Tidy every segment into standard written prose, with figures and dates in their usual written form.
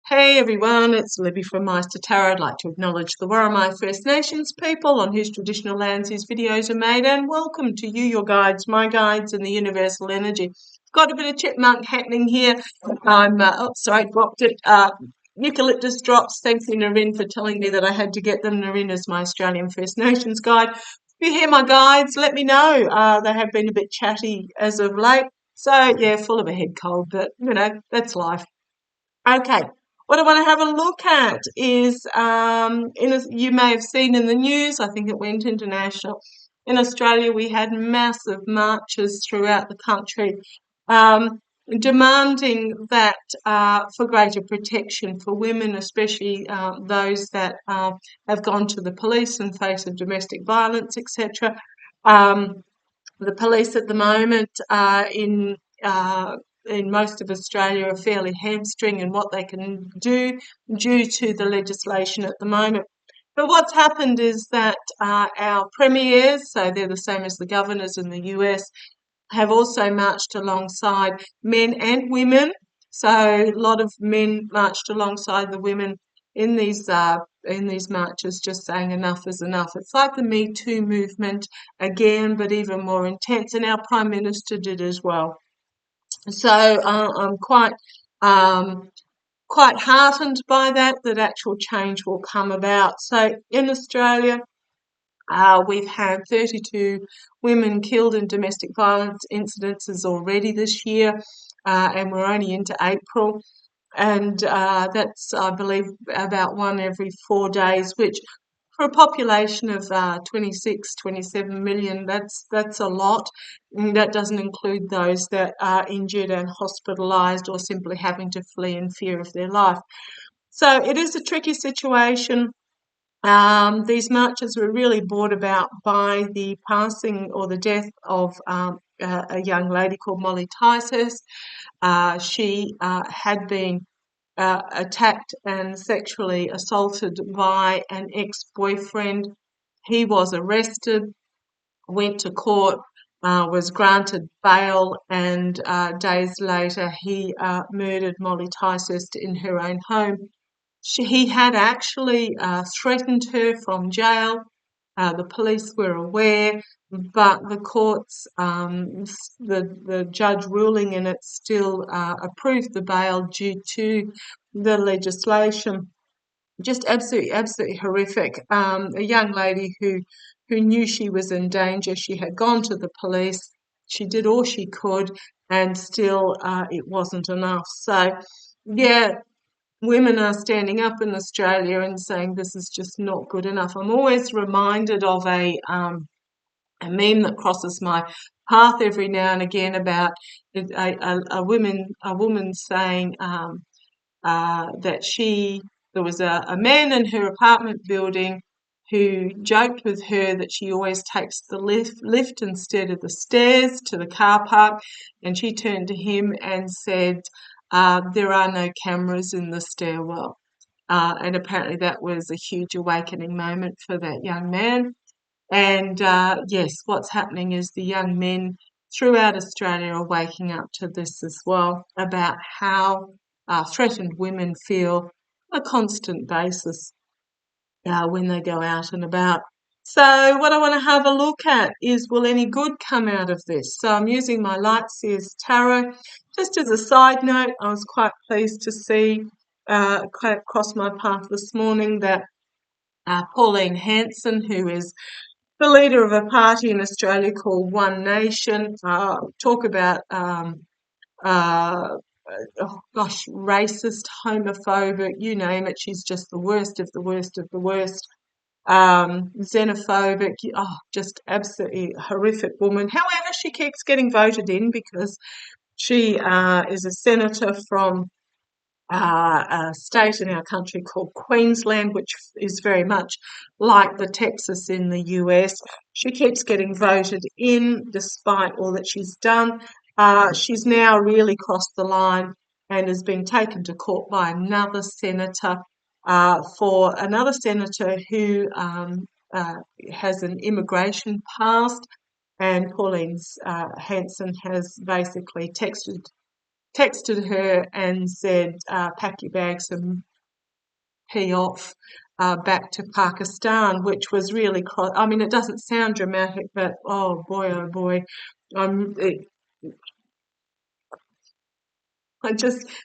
Hey everyone, it's Libby from maighstirtarot. I'd like to acknowledge the Warramai First Nations people on whose traditional lands these videos are made, and welcome to you, your guides, my guides, and the universal energy. Got a bit of chipmunk happening here. Dropped it. Eucalyptus drops. Thank you, Naryn, for telling me that I had to get them. Naryn is my Australian First Nations guide. If you hear my guides, let me know. They have been a bit chatty as of late. So, yeah, full of a head cold, but, that's life. Okay, what I want to have a look at is, you may have seen in the news, I think it went international. In Australia, we had massive marches throughout the country um, demanding that for greater protection for women, especially those that have gone to the police in face of domestic violence, etc. Um, the police at the moment in most of Australia are fairly hamstrung in what they can do due to the legislation at the moment. But what's happened is that our premiers, so they're the same as the governors in the US, have also marched alongside men and women. So a lot of men marched alongside the women in these marches, just saying enough is enough. It's like the Me Too movement again, but even more intense, and our Prime Minister did as well. So I'm quite heartened by that actual change will come about. So in Australia, we've had 32 women killed in domestic violence incidences already this year, and we're only into April. And that's, I believe, about one every 4 days, which for a population of 26, 27 million, that's a lot. And that doesn't include those that are injured and hospitalised or simply having to flee in fear of their life. So it is a tricky situation. These marches were really brought about by the passing or the death of a young lady called Molly Ticehurst. She had been attacked and sexually assaulted by an ex-boyfriend. He was arrested, went to court, was granted bail, and days later he murdered Molly Ticehurst in her own home. He had actually threatened her from jail. The police were aware, but the courts, the judge ruling in it still approved the bail due to the legislation. Just absolutely horrific. A young lady who knew she was in danger. She had gone to the police. She did all she could, and still it wasn't enough. So, yeah, women are standing up in Australia and saying this is just not good enough. I'm always reminded of a meme that crosses my path every now and again about a woman saying that there was a man in her apartment building who joked with her that she always takes the lift instead of the stairs to the car park, and she turned to him and said, there are no cameras in the stairwell. And apparently that was a huge awakening moment for that young man. And yes, what's happening is the young men throughout Australia are waking up to this as well, about how threatened women feel on a constant basis when they go out and about. So what I want to have a look at is, will any good come out of this? So I'm using my Lightseers Tarot. Just as a side note, I was quite pleased to see across my path this morning that Pauline Hanson, who is the leader of a party in Australia called One Nation, talk about uh, racist, homophobic, you name it. She's just the worst of the worst of the worst. Xenophobic, just absolutely horrific woman. However, she keeps getting voted in because she is a senator from a state in our country called Queensland, which is very much like the Texas in the US. She keeps getting voted in despite all that she's done. She's now really crossed the line and has been taken to court by another senator for another senator who has an immigration past. And Pauline Hanson has basically texted texted her and said, pack your bags and pee off back to Pakistan, which was really, I mean, it doesn't sound dramatic, but oh boy, it,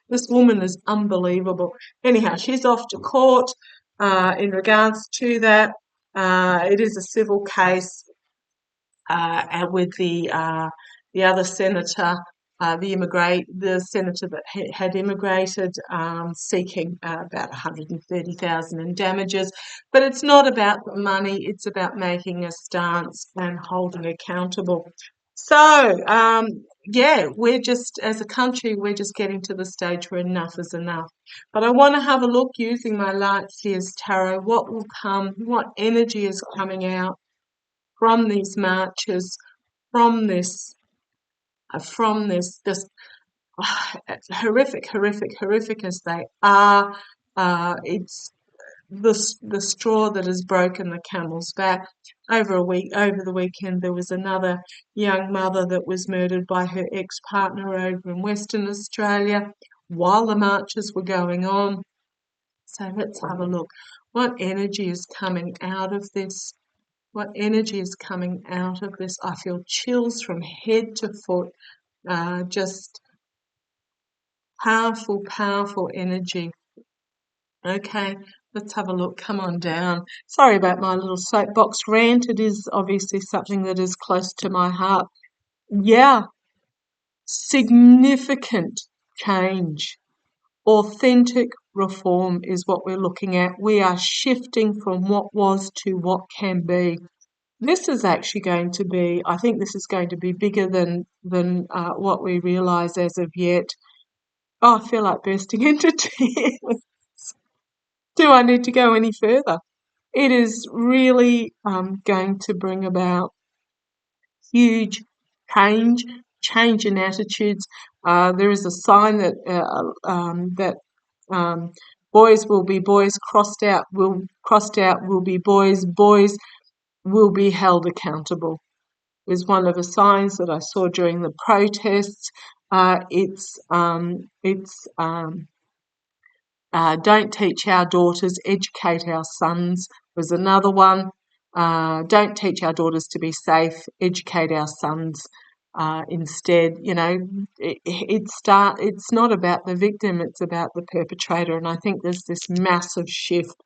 this woman is unbelievable. Anyhow, she's off to court in regards to that. It is a civil case and with the other senator, the senator that had immigrated, seeking about 130,000 in damages. But it's not about the money; it's about making a stance and holding accountable. So, yeah, we're just, as a country, we're just getting to the stage where enough is enough. But I want to have a look using my Lightsteers Tarot. What will come? What energy is coming out from these marches, from this horrific as they are. It's the straw that has broken the camel's back. Over the weekend, there was another young mother that was murdered by her ex-partner over in Western Australia while the marches were going on. So let's have a look. What energy is coming out of this? What energy is coming out of this? I feel chills from head to foot. Just powerful energy. Okay, let's have a look. Come on down. Sorry about my little soapbox rant. It is obviously something that is close to my heart. Yeah, significant change. Authentic reform is what we're looking at. We are shifting from what was to what can be. This is actually going to be, I think this is going to be bigger than what we realise as of yet. Oh, I feel like bursting into tears. Do I need to go any further? It is really going to bring about huge change in attitudes. There is a sign that boys will be boys, crossed out will be boys, boys will be held accountable. Was one of the signs that I saw during the protests. Don't teach our daughters, educate our sons was another one. Don't teach our daughters to be safe, educate our sons instead. You know, it's not about the victim, it's about the perpetrator. And I think there's this massive shift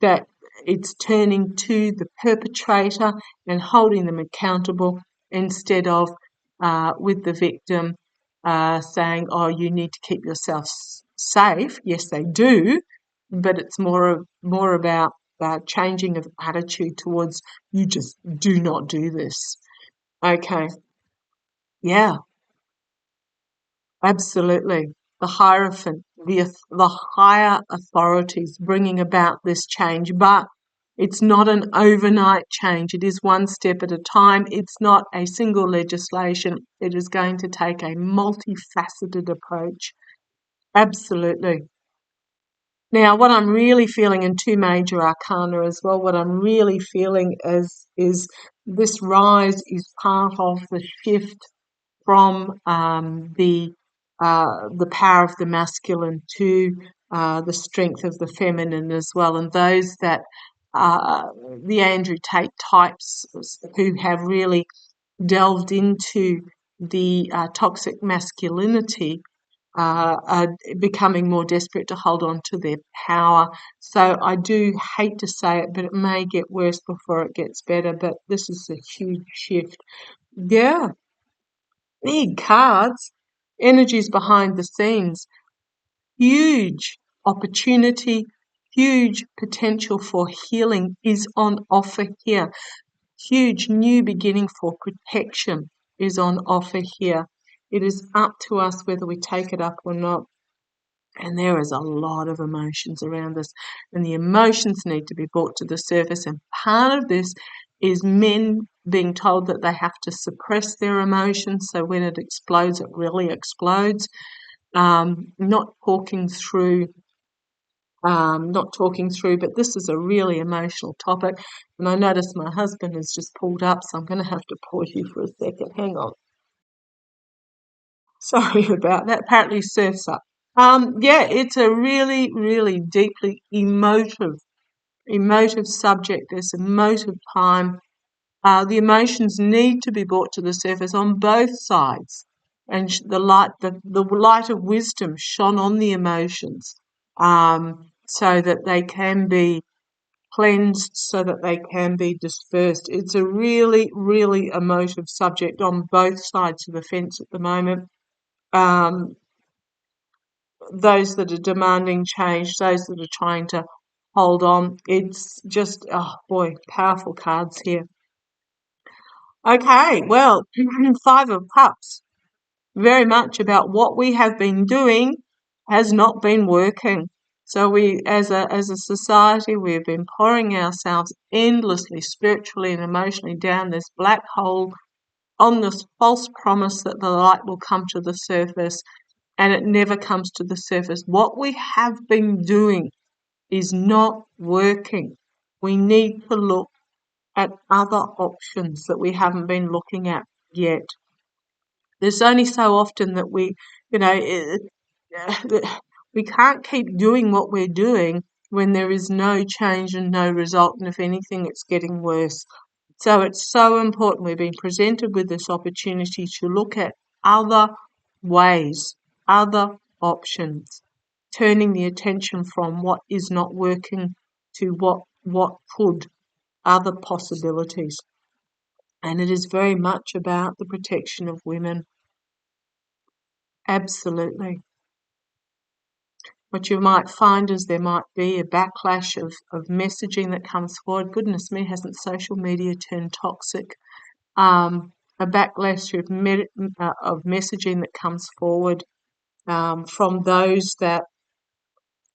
that it's turning to the perpetrator and holding them accountable instead of with the victim saying, oh, you need to keep yourself safe. Yes, they do, but it's more about changing of attitude towards you just do not do this. Okay, yeah, absolutely. The Hierophant, the higher authorities bringing about this change, but it's not an overnight change. It is one step at a time. It's not a single legislation. It is going to take a multifaceted approach. Absolutely. Now, what I'm really feeling in two major arcana as well, what I'm really feeling is this rise is part of the shift from the power of the masculine to the strength of the feminine as well. And those that the Andrew Tate types who have really delved into the toxic masculinity are becoming more desperate to hold on to their power. So I do hate to say it, but it may get worse before it gets better. But this is a huge shift. Yeah, big cards, energies behind the scenes, huge opportunity, huge potential for healing is on offer here. Huge new beginning for protection is on offer here. It is up to us whether we take it up or not. And there is a lot of emotions around this, and the emotions need to be brought to the surface. And part of this is men being told that they have to suppress their emotions, so when it explodes, it really explodes. Not talking through, but this is a really emotional topic. And I notice my husband has just pulled up, so I'm going to have to pause you for a second. Hang on. Sorry about that. Apparently surf's up. Yeah, it's a really, really deeply emotive subject. There's emotive time. The emotions need to be brought to the surface on both sides, and the light of wisdom shone on the emotions, so that they can be cleansed, so that they can be dispersed. It's a really, really emotive subject on both sides of the fence at the moment. Um, those that are demanding change, those that are trying to hold on. It's just, oh boy, powerful cards here. Okay, well, Five of Cups, very much about what we have been doing has not been working. So we, as a society, we have been pouring ourselves endlessly, spiritually and emotionally, down this black hole on this false promise that the light will come to the surface, and it never comes to the surface. What we have been doing is not working. We need to look at other options that we haven't been looking at yet. There's only so often that you know, we can't keep doing what we're doing when there is no change and no result, and if anything, it's getting worse. So it's so important. We've been presented with this opportunity to look at other ways, other options, turning the attention from what is not working to what could, other possibilities. And it is very much about the protection of women. Absolutely. What you might find is there might be a backlash of messaging that comes forward. Goodness me, hasn't social media turned toxic? A backlash of messaging that comes forward from those that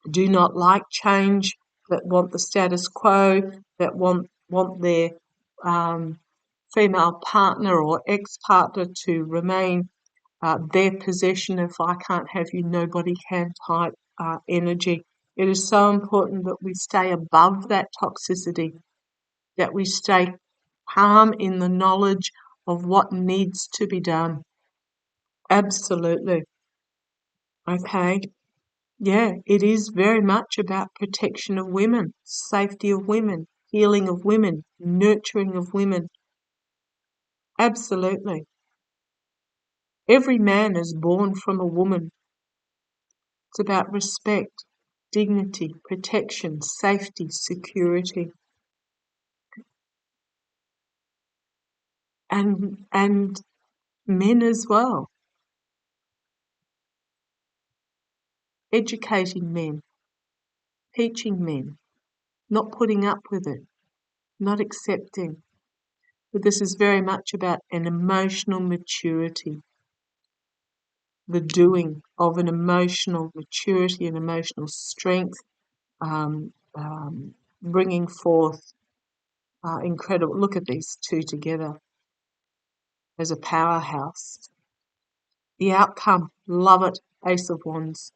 do not like change, that want the status quo, that want their female partner or ex-partner to remain their possession. If I can't have you, nobody can type energy. It is so important that we stay above that toxicity, that we stay calm in the knowledge of what needs to be done. Absolutely. Okay. Yeah, it is very much about protection of women, safety of women, healing of women, nurturing of women. Absolutely. Every man is born from a woman. It's about respect, dignity, protection, safety, security. And men as well. Educating men, teaching men, not putting up with it, not accepting. But this is very much about an emotional maturity, the doing of an emotional maturity and emotional strength, um, um, bringing forth incredible. Look at these two together as a powerhouse. The outcome, love it, Ace of Wands.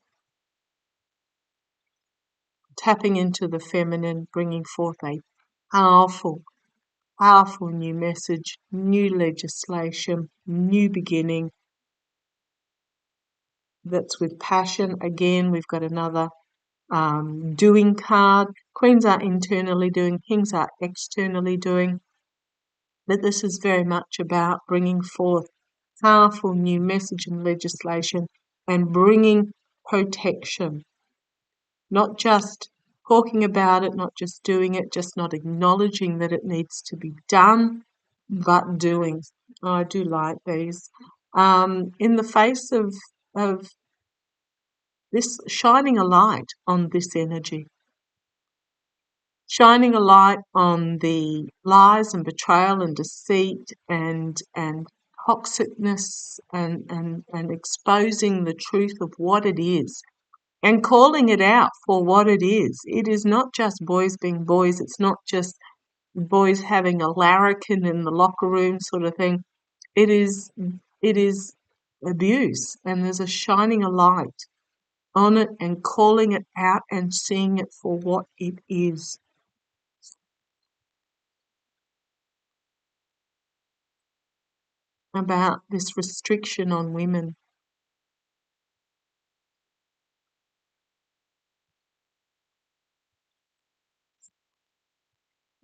Tapping into the feminine, bringing forth a powerful, powerful new message, new legislation, new beginning that's with passion. Again, we've got another doing card. Queens are internally doing, kings are externally doing. But this is very much about bringing forth powerful new message and legislation and bringing protection, not just talking about it, not just doing it, just not acknowledging that it needs to be done, but doing. Oh, I do like these. In the face of this, shining a light on this energy, shining a light on the lies and betrayal and deceit and toxicness and exposing the truth of what it is and calling it out for what it is. It is not just boys being boys. It's not just boys having a larrikin in the locker room sort of thing. It is abuse, and there's a shining a light on it and calling it out and seeing it for what it is. About this restriction on women.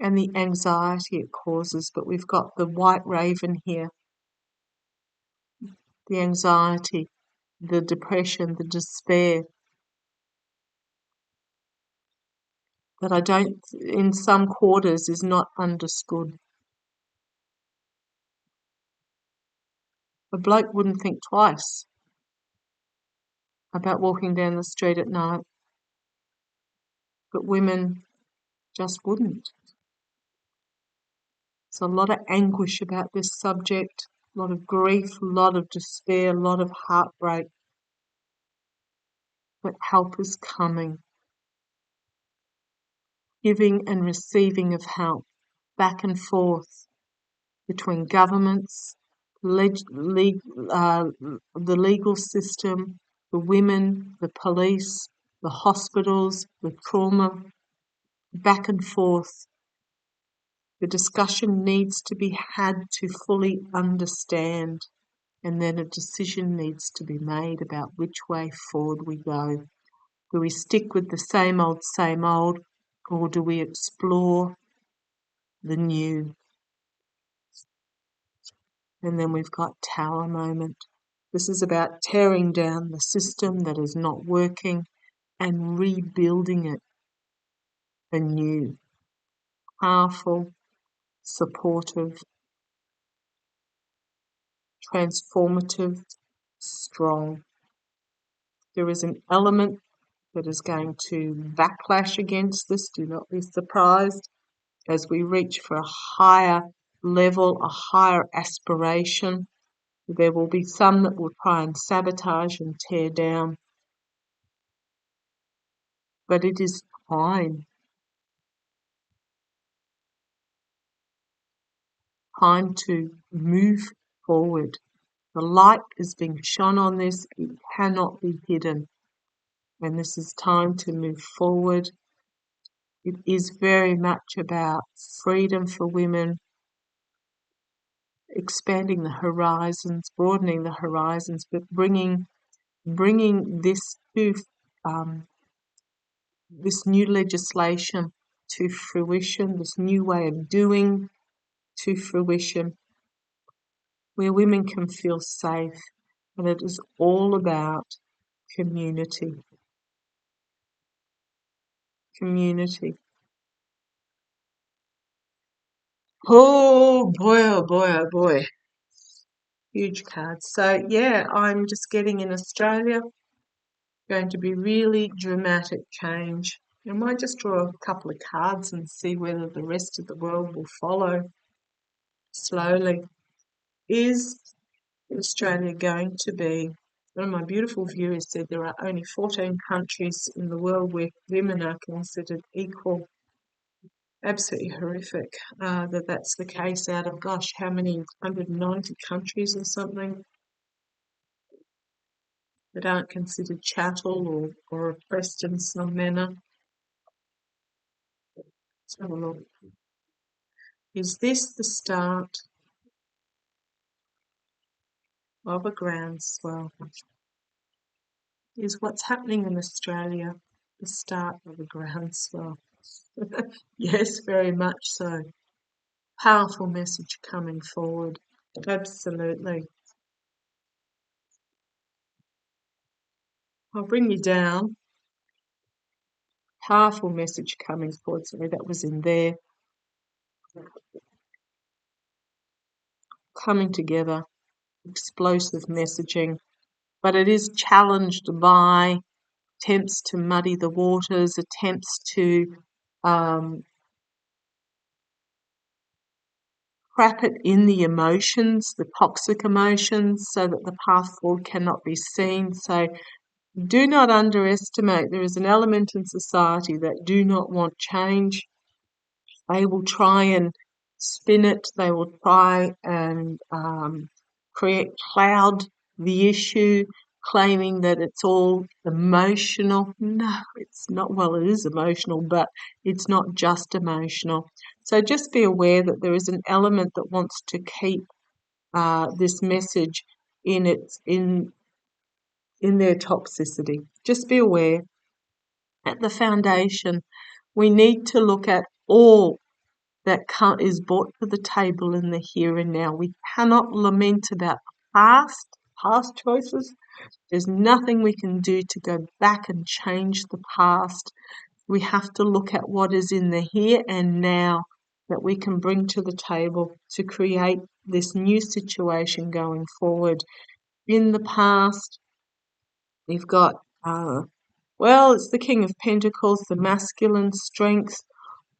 and the anxiety it causes. But we've got the white raven here, the anxiety, the depression, the despair that I don't, in some quarters, is not understood. A bloke wouldn't think twice about walking down the street at night, but women just wouldn't. There's a lot of anguish about this subject, a lot of grief, a lot of despair, a lot of heartbreak. But help is coming. Giving and receiving of help, back and forth between governments, the legal system, the women, the police, the hospitals, the trauma, back and forth. The discussion needs to be had to fully understand, and then a decision needs to be made about which way forward we go. Do we stick with the same old, or do we explore the new? And then we've got Tower Moment. This is about tearing down the system that is not working and rebuilding it anew. Powerful, supportive, transformative, strong. There is an element that is going to backlash against this. Do not be surprised as we reach for a higher level, a higher aspiration. There will be some that will try and sabotage and tear down. But it is time to move forward. The light is being shone on this. It cannot be hidden. And this is time to move forward. It is very much about freedom for women, expanding the horizons, broadening the horizons, but bringing this to this new legislation to fruition, this new way of doing to fruition, where women can feel safe. And it is all about community. Community. Oh boy, oh boy, oh boy. Huge cards. So yeah, I'm just getting in Australia, going to be really dramatic change. I might just draw a couple of cards and see whether the rest of the world will follow slowly. Is Australia going to be? One of my beautiful viewers said there are only 14 countries in the world where women are considered equal. Absolutely horrific that that's the case out of, gosh, how many, 190 countries or something that aren't considered chattel or oppressed in some manner. Let's have a look. Is this the start of a groundswell? Is what's happening in Australia the start of a groundswell? Yes, very much so. Powerful message coming forward. Absolutely. I'll bring you down. Powerful message coming forward. Sorry, that was in there. Coming together. Explosive messaging. But it is challenged by attempts to muddy the waters, attempts to wrap it in the emotions, the toxic emotions, so that the path forward cannot be seen. So do not underestimate. There is an element in society that do not want change. They will try and spin it. They will try and cloud the issue, claiming that it's all emotional. No, it's not. Well, it is emotional, but it's not just emotional. So just be aware that there is an element that wants to keep this message in their toxicity. Just be aware. At the foundation, we need to look at all is brought to the table in the here and now. We cannot lament about past choices. There's nothing we can do to go back and change the past. We have to look at what is in the here and now that we can bring to the table to create this new situation going forward. In the past, we've got, it's the King of Pentacles, the masculine strength,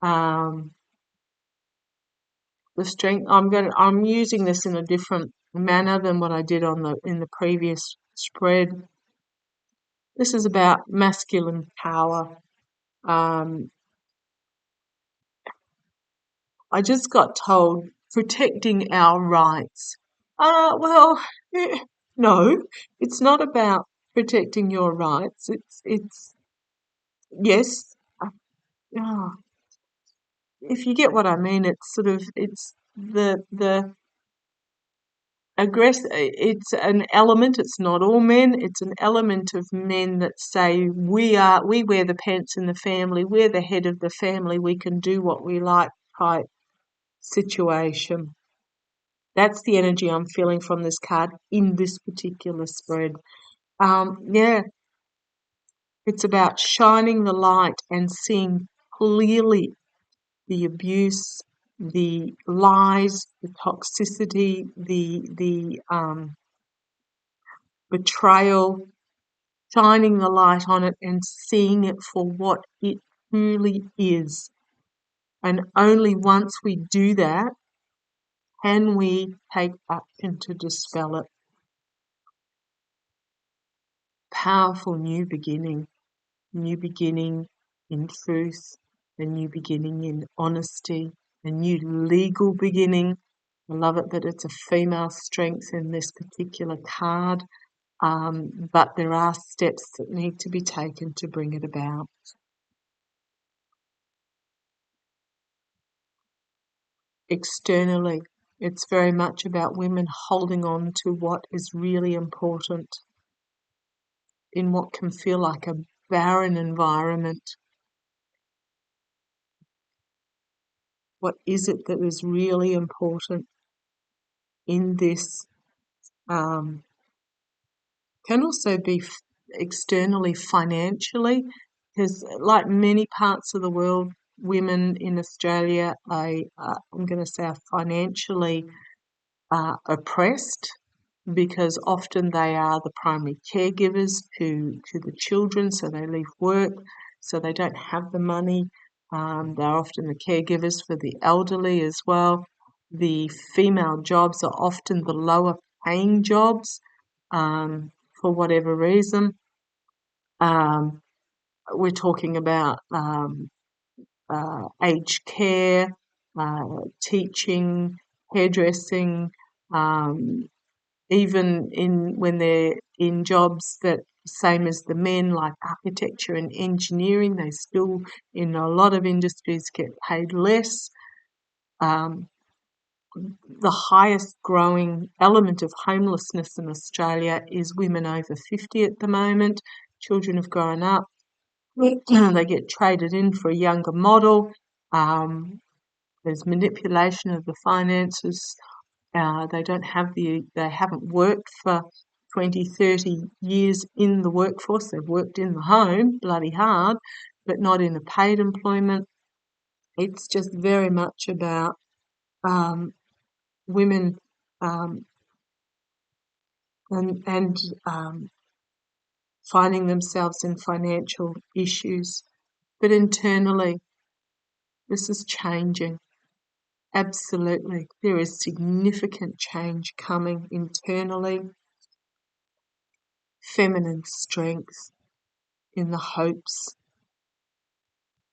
the strength. I'm using this in a different manner than what I did in the previous spread. This is about masculine power. I just got told protecting our rights. No, it's not about protecting your rights. It's yes. Uh, if you get what I mean, it's the it's an element. It's not all men. It's an element of men that say we wear the pants in the family. We're the head of the family. We can do what we like type situation. That's the energy I'm feeling from this card in this particular spread. It's about shining the light and seeing clearly the abuse, the lies, the toxicity, the betrayal, shining the light on it and seeing it for what it truly is. And only once we do that can we take action to dispel it. Powerful new beginning in truth, a new beginning in honesty, a new legal beginning. I love it that it's a female strength in this particular card, but there are steps that need to be taken to bring it about. Externally, it's very much about women holding on to what is really important in what can feel like a barren environment. What is it that is really important in this? Can also be externally financially, because like many parts of the world, women in Australia, I'm going to say, are financially oppressed, because often they are the primary caregivers to the children, so they leave work, so they don't have the money. They're often the caregivers for the elderly as well. The female jobs are often the lower paying jobs, for whatever reason. We're talking about aged care, teaching, hairdressing, even when they're in jobs that same as the men, like architecture and engineering, they still in a lot of industries get paid less. The highest growing element of homelessness in Australia is women over 50 at the moment. Children have grown up. They get traded in for a younger model. There's manipulation of the finances. They haven't worked for 20, 30 years in the workforce. They've worked in the home, bloody hard, but not in a paid employment. It's just very much about women and finding themselves in financial issues. But internally, this is changing. Absolutely. There is significant change coming internally. Feminine strength in the hopes,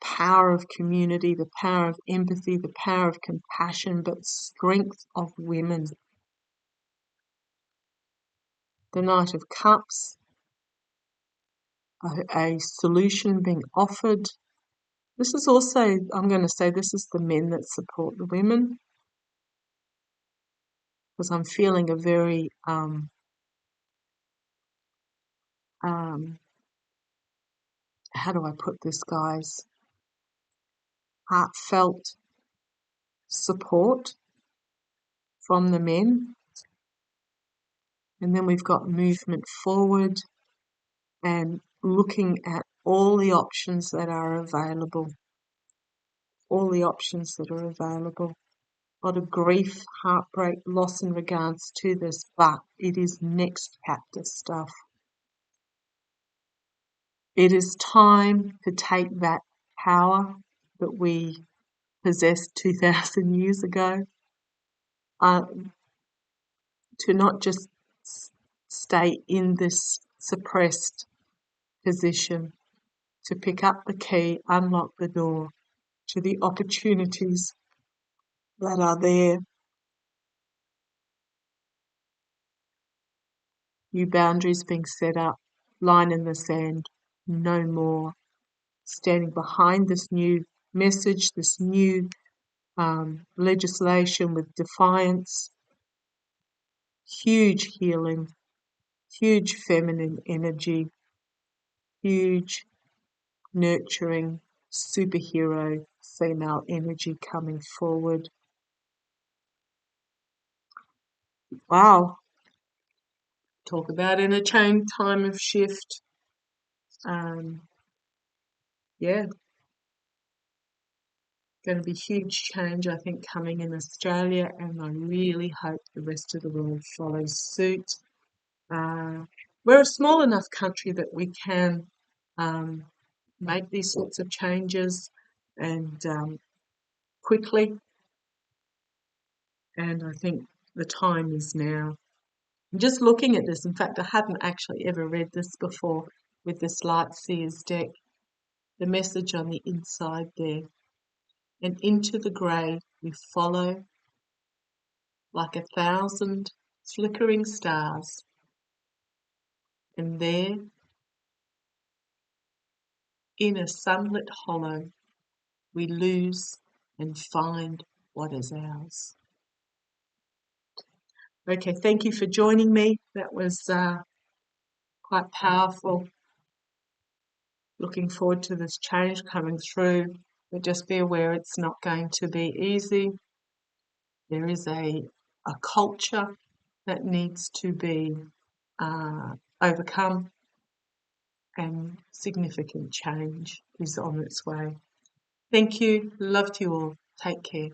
power of community, the power of empathy, the power of compassion, but strength of women. The Knight of Cups, a solution being offered. This is also, I'm going to say, this is the men that support the women, because I'm feeling a very how do I put this, guys? Heartfelt support from the men. And then we've got movement forward and looking at all the options that are available. All the options that are available. A lot of grief, heartbreak, loss in regards to this, but it is next chapter stuff. It is time to take that power that we possessed 2,000 years ago, to not just stay in this suppressed position, to pick up the key, unlock the door to the opportunities that are there. New boundaries being set up, line in the sand, no more. Standing behind this new message, this new legislation with defiance, huge healing, huge feminine energy, huge nurturing superhero female energy coming forward. Wow. Talk about in a chain time of shift. Yeah, going to be huge change, I think, coming in Australia, and I really hope the rest of the world follows suit. We're a small enough country that we can make these sorts of changes and quickly, and I think the time is now. Just looking at this, in fact, I hadn't actually ever read this before with this Light Seers deck, the message on the inside there. And into the grey we follow like 1,000 flickering stars. And there, in a sunlit hollow, we lose and find what is ours. Okay, thank you for joining me. That was quite powerful. Looking forward to this change coming through, but just be aware it's not going to be easy. There is a culture that needs to be overcome, and significant change is on its way. Thank you. Love to you all. Take care.